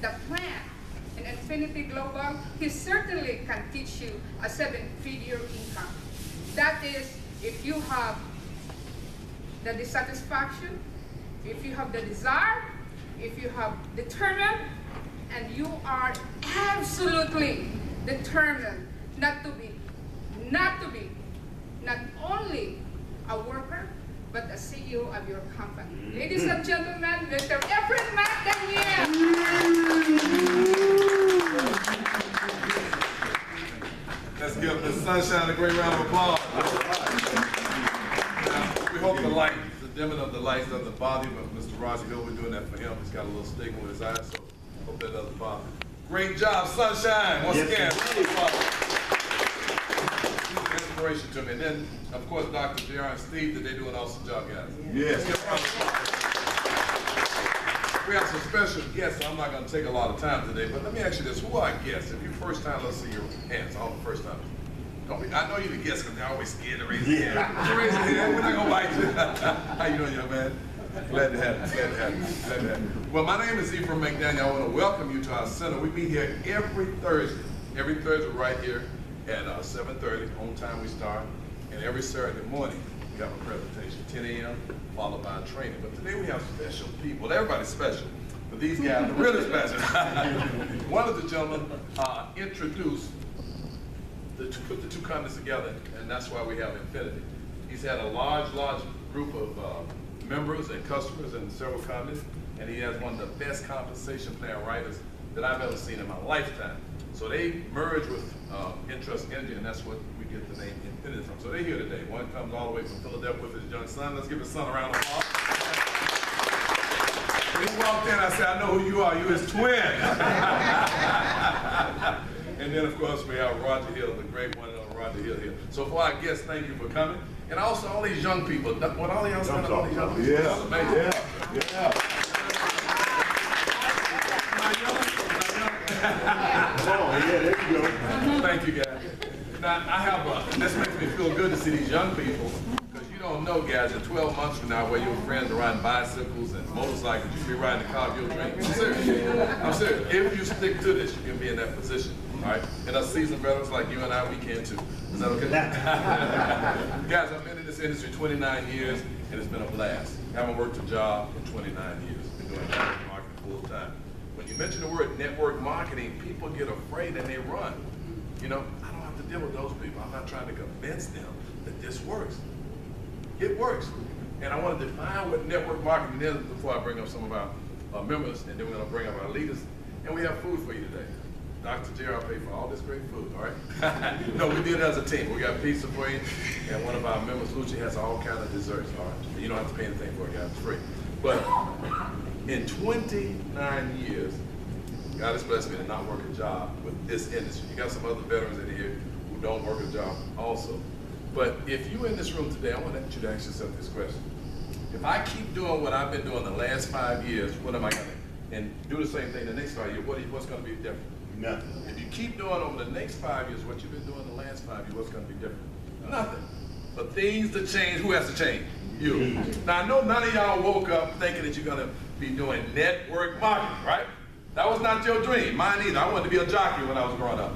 the plan in Infinity Global, he certainly can teach you a 7-figure income. That is, if you have the dissatisfaction, if you have the desire, if you have determined, and you are absolutely determined not only a worker, but the CEO of your company. Ladies and gentlemen, Mr. EPHRAIM McDANIEL. Let's give the Sunshine a great round of applause. Now, we hope the light, the dimming of the lights doesn't bother you, but Mr. Roger Hill, we're doing that for him. He's got a little stigma with his eyes, so hope that doesn't bother you. Great job, Sunshine. Once again, inspiration to me. And then, of course, Dr. JR and Steve, that they do an awesome job, guys. Yes. We have some special guests, so I'm not going to take a lot of time today, but let me ask you this. Who are our guests? If you're first time, let's see your hands. All the first time. Don't be, I know you're the guests because they're always scared to raise their hand. You raise your hand, we're not going to bite you. How you doing, young man? Glad to have you. Glad to have you. Glad to have you. Well, my name is EPHRAIM McDANIEL. I want to welcome you to our center. We meet here every Thursday. Every Thursday right here at 7:30, on time we start. And every Saturday morning, we have a presentation, 10 a.m., followed by a training. But today we have special people. Well, everybody's special, but these guys are really special. One of the gentlemen introduced, put the two companies together, and that's why we have Infinity. He's had a large group of members and customers in several companies, and he has one of the best compensation plan writers that I've ever seen in my lifetime. So they merge with Interest Energy, and that's what we get the name Infinity from. So they're here today. One comes all the way from Philadelphia with his young son. Let's give his son a round of applause. When he walked in, I said, I know who you are. You're his twin. And then, of course, we have Roger Hill, the great one, Roger Hill here. So for our guests, thank you for coming. And also all these young people. What all y'all saying? All these young people. Yeah. Oh, yeah, there you go. Thank you, guys. Now, this makes me feel good to see these young people, because you don't know, guys, in 12 months from now, where your friends are riding bicycles and motorcycles, you can be riding the car of your dreams. I'm serious. I'm serious. If you stick to this, you can be in that position. All right? And us seasoned veterans like you and I, we can too. Is that okay? Guys, I've been in this industry 29 years, and it's been a blast. I haven't worked a job in 29 years. Been doing network marketing full time. When you mention the word network marketing, people get afraid and they run. You know, I don't have to deal with those people. I'm not trying to convince them that this works. It works. And I want to define what network marketing is before I bring up some of our members, and then we're going to bring up our leaders. And we have food for you today. Dr. JR paid for all this great food, all right? No, we did it as a team. We got pizza for you, and one of our members, Lucy, has all kinds of desserts, all right? You don't have to pay anything for it, guys. It's free. But in 29 years, God has blessed me to not work a job with this industry. You got some other veterans in here who don't work a job also. But if you're in this room today, I want you to ask yourself this question. If I keep doing what I've been doing the last 5 years, what am I going to do? And do the same thing the next 5 years, what's going to be different? Nothing. If you keep doing over the next 5 years what you've been doing the last 5 years, what's going to be different? Nothing. But things to change, who has to change? You. Now, I know none of y'all woke up thinking that you're going to be doing network marketing, right? That was not your dream. Mine either. I wanted to be a jockey when I was growing up.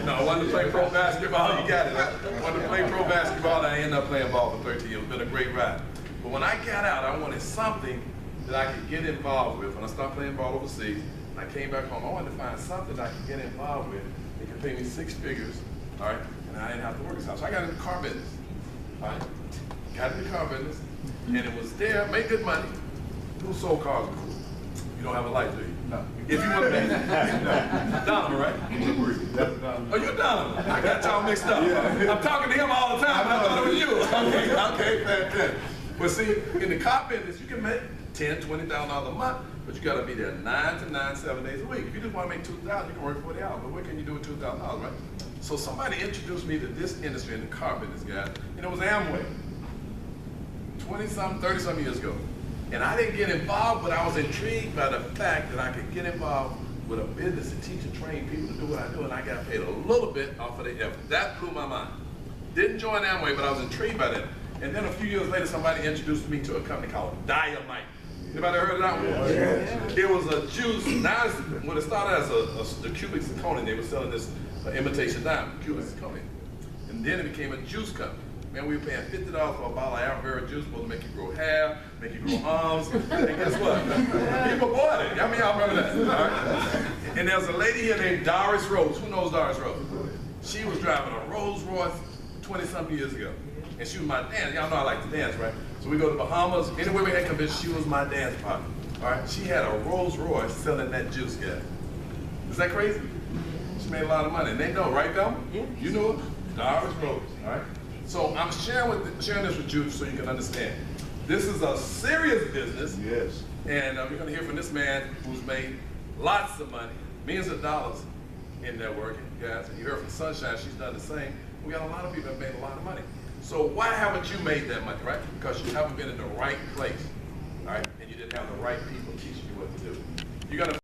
No, I wanted to play pro basketball. You got it. I wanted to play pro basketball, and I ended up playing ball for 13 years. It's been a great ride. But when I got out, I wanted something that I could get involved with. When I stopped playing ball overseas, and I came back home, I wanted to find something I could get involved with that could pay me 6 figures, all right? And I didn't have to work as hard. So I got into the car business, all right? Got into the car business, and it was there, made good money. Who sold cars before? You don't have a light, do you? No. If you want to be Donovan, right? Oh, you're Donovan. I got y'all mixed up. Yeah. I'm talking to him all the time, but I thought it was you. Okay, fantastic. But see, in the car business, you can make $10,000, $20,000 a month, but you got to be there 9 to 9, 7 days a week. If you just want to make $2,000, you can work 40 hours. But what can you do with $2,000, right? So somebody introduced me to this industry in the car business, guys, and it was Amway. 20-something, 30-something years ago. And I didn't get involved, but I was intrigued by the fact that I could get involved with a business and teach and train people to do what I do, and I got paid a little bit off of the effort. That blew my mind. Didn't join Amway, but I was intrigued by that. And then a few years later, somebody introduced me to a company called Dynamite. Anybody heard of that one? Yeah. It was a juice. Now, when it started as the cubic zirconia, they were selling this imitation diamond, cubic zirconia. And then it became a juice company. Man, we were paying $50 for a bottle of aloe vera juice, supposed to make you grow hair, make you grow arms. And guess what? People bought it. I mean, y'all remember that. All right? And there's a lady here named Doris Rose. Who knows Doris Rose? She was driving a Rolls Royce 20-something years ago. And she was my dance. Y'all know I like to dance, right? So we go to Bahamas. Anywhere we had convention, she was my dance partner. All right? She had a Rolls Royce selling that juice, guys. Is that crazy? She made a lot of money. And they know, right, Thelma? Yeah. You know it? Doris Rose, all right? So I'm sharing this with you so you can understand. This is a serious business. Yes. And we're going to hear from this man who's made lots of money, millions of dollars in networking, guys. And you heard from Sunshine, she's done the same. We got a lot of people that made a lot of money. So why haven't you made that money, right? Because you haven't been in the right place, all right? And you didn't have the right people teaching you what to do. You got to